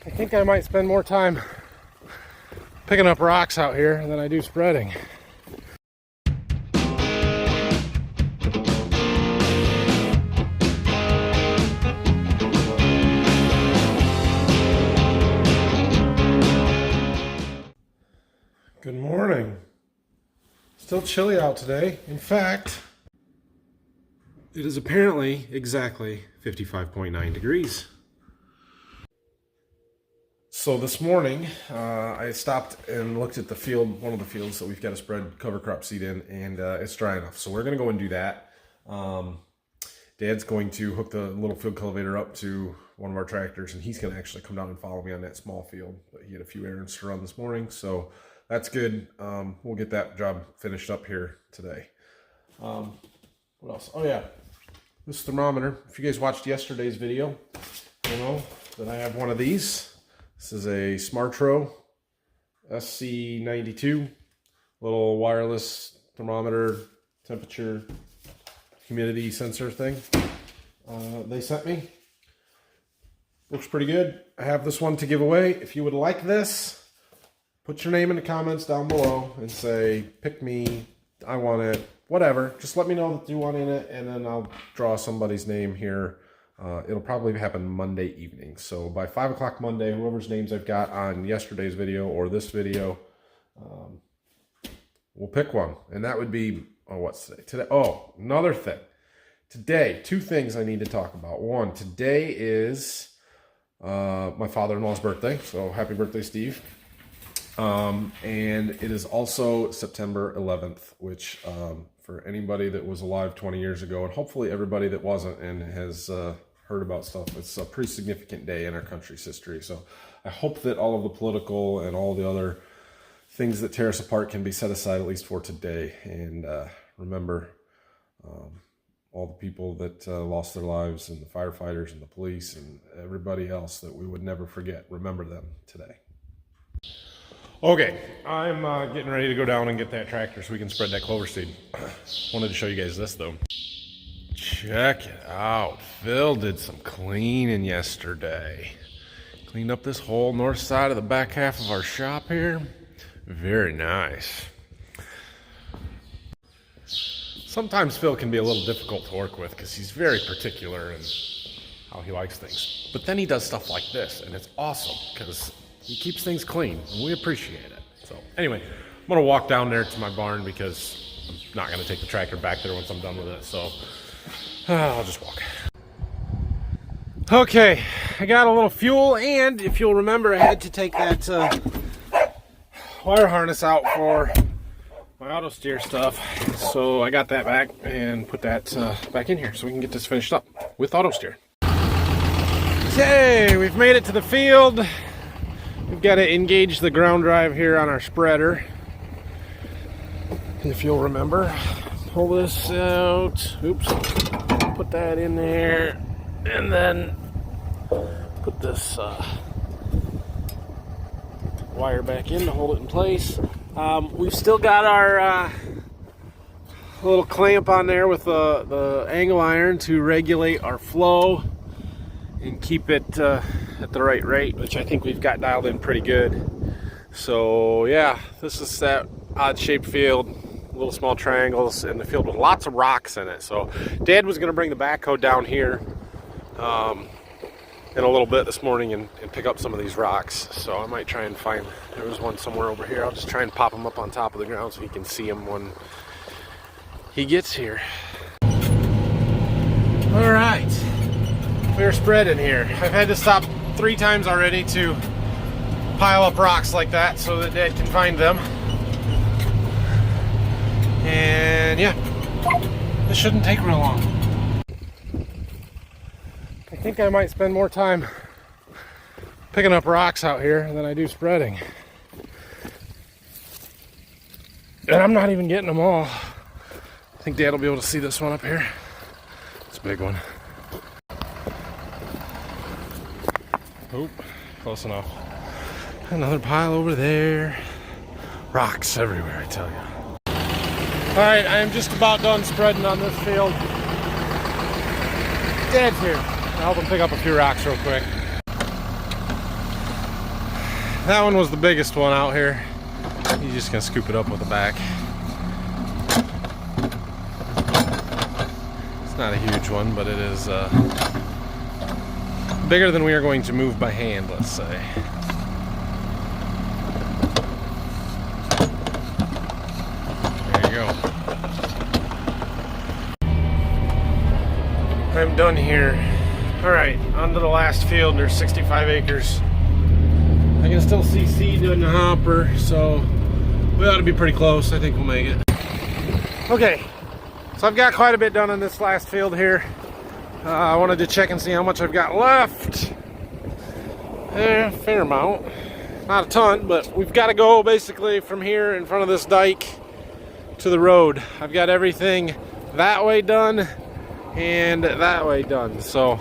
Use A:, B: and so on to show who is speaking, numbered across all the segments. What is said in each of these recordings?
A: I think I might spend more time picking up rocks out here than I do spreading. Good morning. Still chilly out today. In fact, it is apparently exactly 55.9 degrees. So this morning, I stopped and looked at the field, one of the fields that we've got to spread cover crop seed in, and it's dry enough. So we're going to go and do that. Dad's going to hook the little field cultivator up to one of our tractors, and he's going to actually come down and follow me on that small field. But he had a few errands to run this morning, so that's good. We'll get that job finished up here today. What else? Oh yeah, this thermometer. If you guys watched yesterday's video, you'll know that I have one of these. This is a Smartro SC92, little wireless thermometer, temperature, humidity sensor thing. They sent me. Looks pretty good. I have this one to give away. If you would like this, put your name in the comments down below and say, pick me, I want it, whatever. Just let me know that you want in it, and then I'll draw somebody's name here. It'll probably happen Monday evening. So by 5 o'clock Monday, whoever's names I've got on yesterday's video or this video, we'll pick one. And that would be, oh, what's today? Today. Oh, another thing. Today, two things I need to talk about. One, today is my father-in-law's birthday. So happy birthday, Steve. And it is also September 11th, which for anybody that was alive 20 years ago, and hopefully everybody that wasn't and has heard about stuff, it's a pretty significant day in our country's history. So I hope that all of the political and all the other things that tear us apart can be set aside at least for today. And remember all the people that lost their lives, and the firefighters and the police and everybody else that we would never forget. Remember them today. Okay, I'm getting ready to go down and get that tractor so we can spread that clover seed. Wanted to show you guys this though. Check it out. Phil did some cleaning yesterday. Cleaned up this whole north side of the back half of our shop here. Very nice. Sometimes Phil can be a little difficult to work with because he's very particular in how he likes things. But then he does stuff like this, and it's awesome because he keeps things clean, and we appreciate it. So anyway, I'm going to walk down there to my barn because I'm not going to take the tractor back there once I'm done with it. So I'll just walk. Okay, I got a little fuel, and if you'll remember, I had to take that wire harness out for my auto steer stuff. So I got that back and put that back in here so we can get this finished up with auto steer. Okay, we've made it to the field. We've got to engage the ground drive here on our spreader. If you'll remember, pull this out. Oops. Put that in there. And then put this wire back in to hold it in place. We've still got our little clamp on there with the angle iron to regulate our flow and keep it at the right rate, which I think we've got dialed in pretty good. So yeah, this is that odd shaped field, little small triangles in the field with lots of rocks in it. So Dad was going to bring the backhoe down here in a little bit this morning and pick up some of these rocks. So I might try and find, there was one somewhere over here. I'll just try and pop them up on top of the ground so he can see them when he gets here. All right. We're spreading here. I've had to stop 3 times already to pile up rocks like that so that Dad can find them. And yeah, this shouldn't take real long. I think I might spend more time picking up rocks out here than I do spreading. And I'm not even getting them all. I think Dad will be able to see this one up here. It's a big one. Oh, close enough. Another pile over there. Rocks everywhere, I tell you. All right, I am just about done spreading on this field. Dad's here. I'll help him pick up a few rocks real quick. That one was the biggest one out here. He's just gonna scoop it up with the back. It's not a huge one, but it is bigger than we are going to move by hand, let's say. There you go. I'm done here. All right, on to the last field. There's 65 acres. I can still see seed in the hopper, so we ought to be pretty close. I think we'll make it. Okay, so I've got quite a bit done on this last field here. I wanted to check and see how much I've got left. Fair amount. Not a ton, but we've got to go basically from here in front of this dike to the road. I've got everything that way done and that way done. So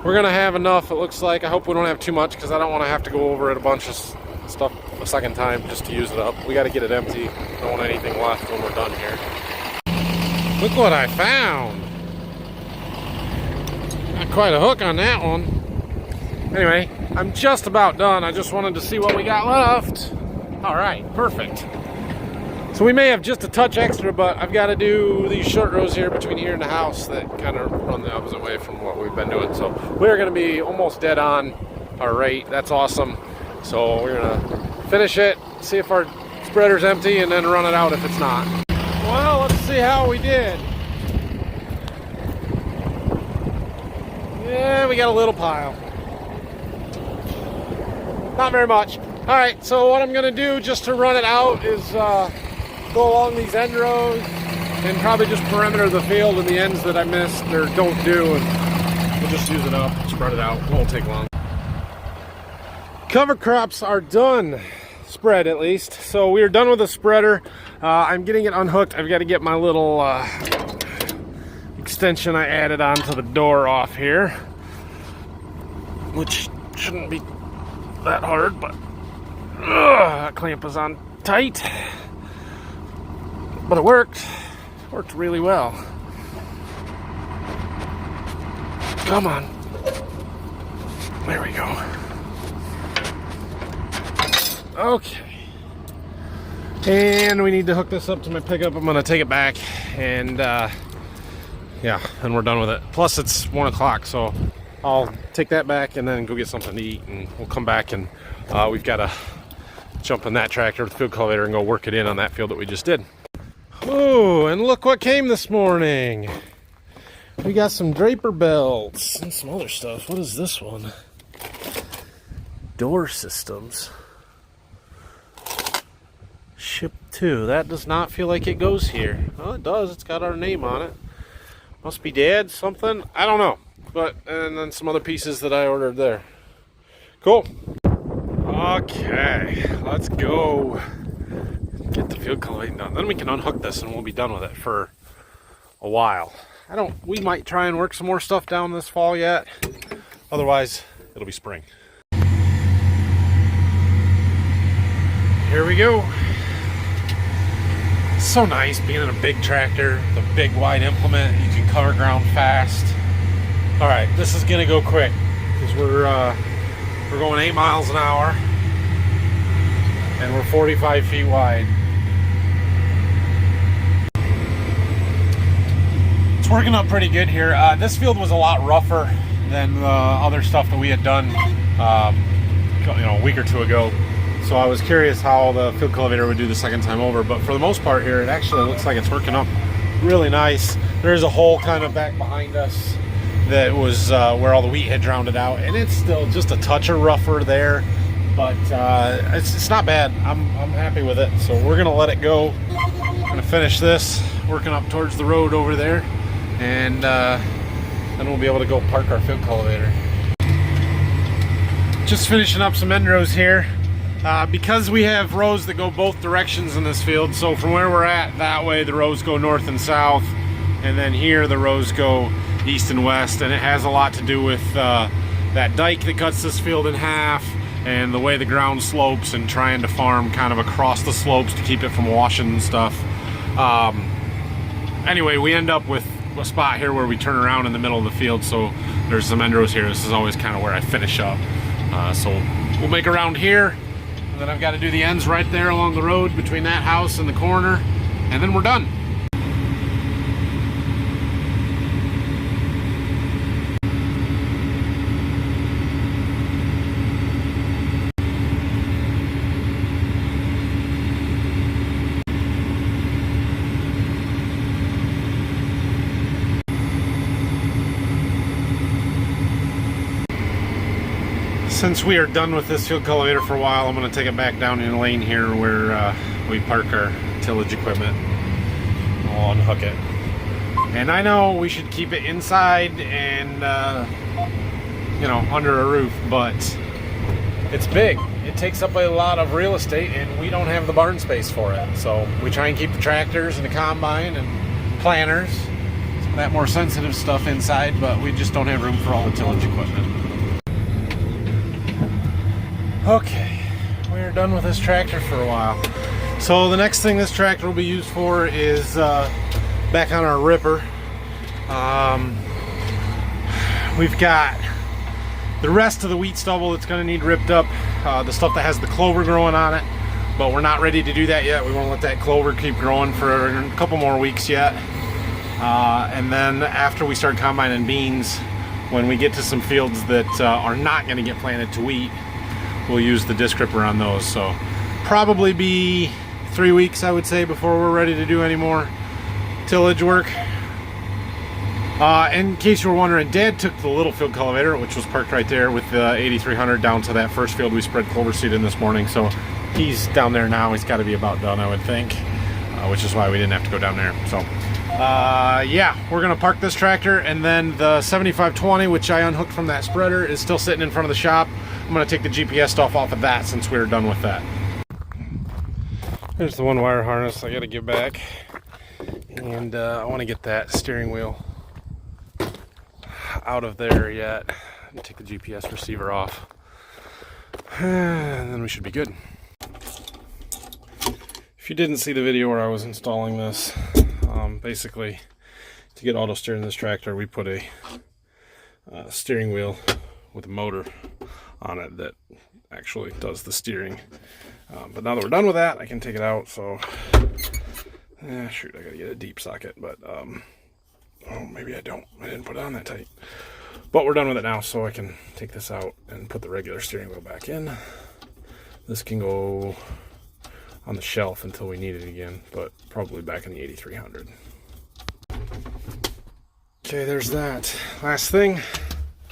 A: we're gonna have enough, it looks like. I hope we don't have too much because I don't want to have to go over it a bunch of stuff a second time just to use it up. We got to get it empty. Don't want anything left when we're done here. Look what I found. Got quite a hook on that one. Anyway, I'm just about done. I just wanted to see what we got left. All right, perfect. So we may have just a touch extra, but I've got to do these short rows here between here and the house that kind of run the opposite way from what we've been doing. So we're going to be almost dead on our rate. That's awesome. So we're going to finish it, see if our spreader's empty, and then run it out if it's not. Well, let's see how we did. Yeah, we got a little pile. Not very much. All right, so what I'm going to do just to run it out is go along these end rows and probably just perimeter the field and the ends that I missed or don't do, and we'll just use it up, spread it out. It won't take long. Cover crops are done, spread at least. So we are done with the spreader. I'm getting it unhooked. I've got to get my little extension I added onto the door off here, which shouldn't be that hard, but that clamp is on tight. But it worked really well. Come on. There we go. Okay. And we need to hook this up to my pickup. I'm gonna take it back and yeah, and we're done with it. Plus it's 1 o'clock, so I'll take that back and then go get something to eat, and we'll come back and we've got to jump in that tractor with the field cultivator and go work it in on that field that we just did. Oh, and look what came this morning. We got some Draper belts and some other stuff. What is this one? Door systems. Ship 2. That does not feel like it goes here. Well, it does. It's got our name on it. Must be Dad, something. I don't know. But, and then some other pieces that I ordered there. Cool. Okay, let's go. Get the field cultivating done. Then we can unhook this and we'll be done with it for a while. We might try and work some more stuff down this fall yet. Otherwise, it'll be spring. Here we go. So nice being in a big tractor, the big wide implement. You can cover ground fast. All right, this is gonna go quick because we're going 8 miles an hour and we're 45 feet wide. It's working up pretty good here. This field was a lot rougher than the other stuff that we had done, a week or two ago. So I was curious how the field cultivator would do the second time over, but for the most part here, it actually looks like it's working up really nice. There's a hole kind of back behind us that was where all the wheat had drowned it out, and it's still just a touch of rougher there, but it's not bad. I'm happy with it. So we're gonna let it go. I'm gonna finish this, working up towards the road over there, and then we'll be able to go park our field cultivator. Just finishing up some end rows here. Because we have rows that go both directions in this field, so from where we're at that way the rows go north and south, and then here the rows go east and west, and it has a lot to do with that dike that cuts this field in half and the way the ground slopes and trying to farm kind of across the slopes to keep it from washing and stuff. Anyway, we end up with a spot here where we turn around in the middle of the field, so there's some end rows here. This is always kind of where I finish up. So we'll make around here, And then I've got to do the ends right there along the road between that house and the corner, and then we're done. Since we are done with this field cultivator for a while, I'm going to take it back down in the lane here where we park our tillage equipment. I'll unhook it. And I know we should keep it inside and, you know, under a roof, but it's big. It takes up a lot of real estate and we don't have the barn space for it. So we try and keep the tractors and the combine and planters, some of that more sensitive stuff inside, but we just don't have room for all the tillage equipment. Okay, we're done with this tractor for a while. So the next thing this tractor will be used for is back on our ripper. We've got the rest of the wheat stubble that's going to need ripped up, the stuff that has the clover growing on it, but we're not ready to do that yet. We want to let that clover keep growing for a couple more weeks yet. And then after we start combining beans, when we get to some fields that are not going to get planted to wheat, we'll use the disc ripper on those. So probably be 3 weeks, I would say, before we're ready to do any more tillage work. In case you were wondering, Dad took the little field cultivator, which was parked right there with the 8300, down to that first field we spread clover seed in this morning. So he's down there now. He's got to be about done, I would think, which is why we didn't have to go down there. So yeah, we're gonna park this tractor, and then the 7520, which I unhooked from that spreader, is still sitting in front of the shop. I'm gonna take the GPS stuff off of that since we're done with that. There's the one wire harness I gotta give back, and I want to get that steering wheel out of there yet and take the GPS receiver off, and then we should be good. If you didn't see the video where I was installing this, basically to get auto steering this tractor, we put a steering wheel with a motor on it that actually does the steering. But now that we're done with that, I can take it out. So shoot, I gotta get a deep socket, but oh, maybe I don't. I didn't put it on that tight. But we're done with it now, so I can take this out and put the regular steering wheel back in. This can go on the shelf until we need it again, but probably back in the 8300. Okay, there's that. Last thing,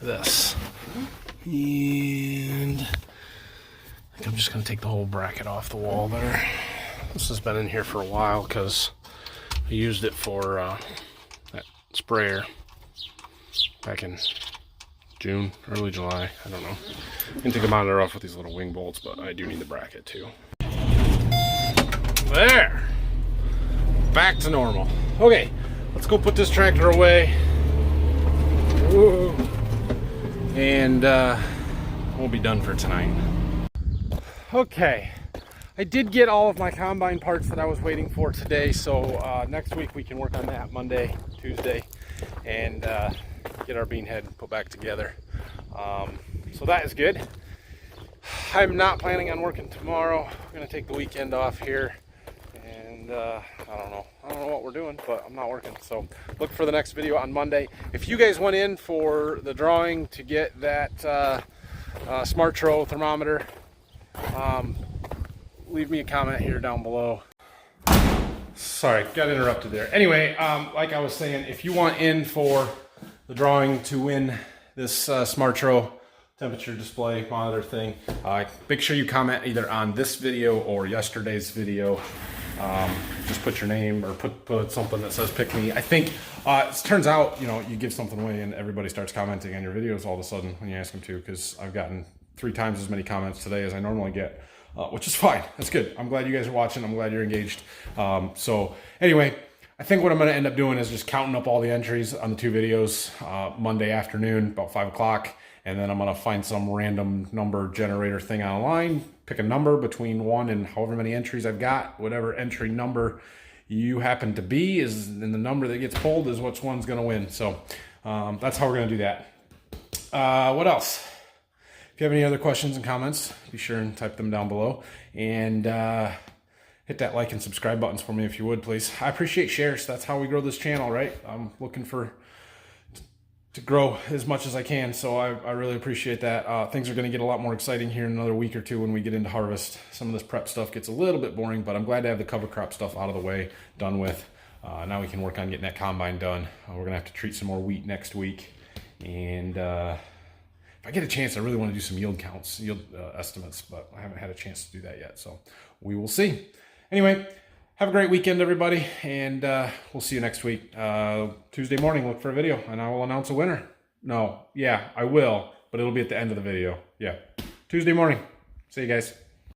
A: this. And I think I'm just going to take the whole bracket off the wall there. This has been in here for a while because I used it for that sprayer back in June, early July, I don't know. I can take the monitor off with these little wing bolts, but I do need the bracket too. There! Back to normal. Okay, let's go put this tractor away. Whoa. And we'll be done for tonight. Okay, I did get all of my combine parts that I was waiting for today, so next week we can work on that Monday, Tuesday, and get our bean head put back together. So that is good. I'm not planning on working tomorrow. I'm gonna take the weekend off here, and I don't know what we're doing, but I'm not working. So look for the next video on Monday. If you guys went in for the drawing to get that Smart Tro thermometer, leave me a comment here down below. Sorry, got interrupted there. Anyway, like I was saying, if you want in for the drawing to win this Smart Tro temperature display monitor thing, make sure you comment either on this video or yesterday's video. Just put your name or put something that says pick me. I think it turns out, you know, you give something away and everybody starts commenting on your videos all of a sudden when you ask them to, because I've gotten 3 times as many comments today as I normally get, which is fine. That's good. I'm glad you guys are watching. I'm glad you're engaged. So anyway, I think what I'm going to end up doing is just counting up all the entries on the 2 videos Monday afternoon, about 5 o'clock. And then I'm going to find some random number generator thing online, pick a number between 1 and however many entries I've got. Whatever entry number you happen to be is, and the number that gets pulled is which one's going to win. So that's how we're going to do that. What else? If you have any other questions and comments, be sure and type them down below. And hit that like and subscribe buttons for me if you would, please. I appreciate shares. That's how we grow this channel, right? I'm looking to grow as much as I can, so I really appreciate that. Things are going to get a lot more exciting here in another week or two when we get into harvest. Some of this prep stuff gets a little bit boring, but I'm glad to have the cover crop stuff out of the way, done with. Now we can work on getting that combine done. We're going to have to treat some more wheat next week. And if I get a chance, I really want to do some yield counts, yield estimates, but I haven't had a chance to do that yet, so we will see. Anyway, have a great weekend, everybody, and we'll see you next week. Tuesday morning, look for a video, and I will announce a winner. No, yeah, I will, but it'll be at the end of the video. Yeah, Tuesday morning. See you guys.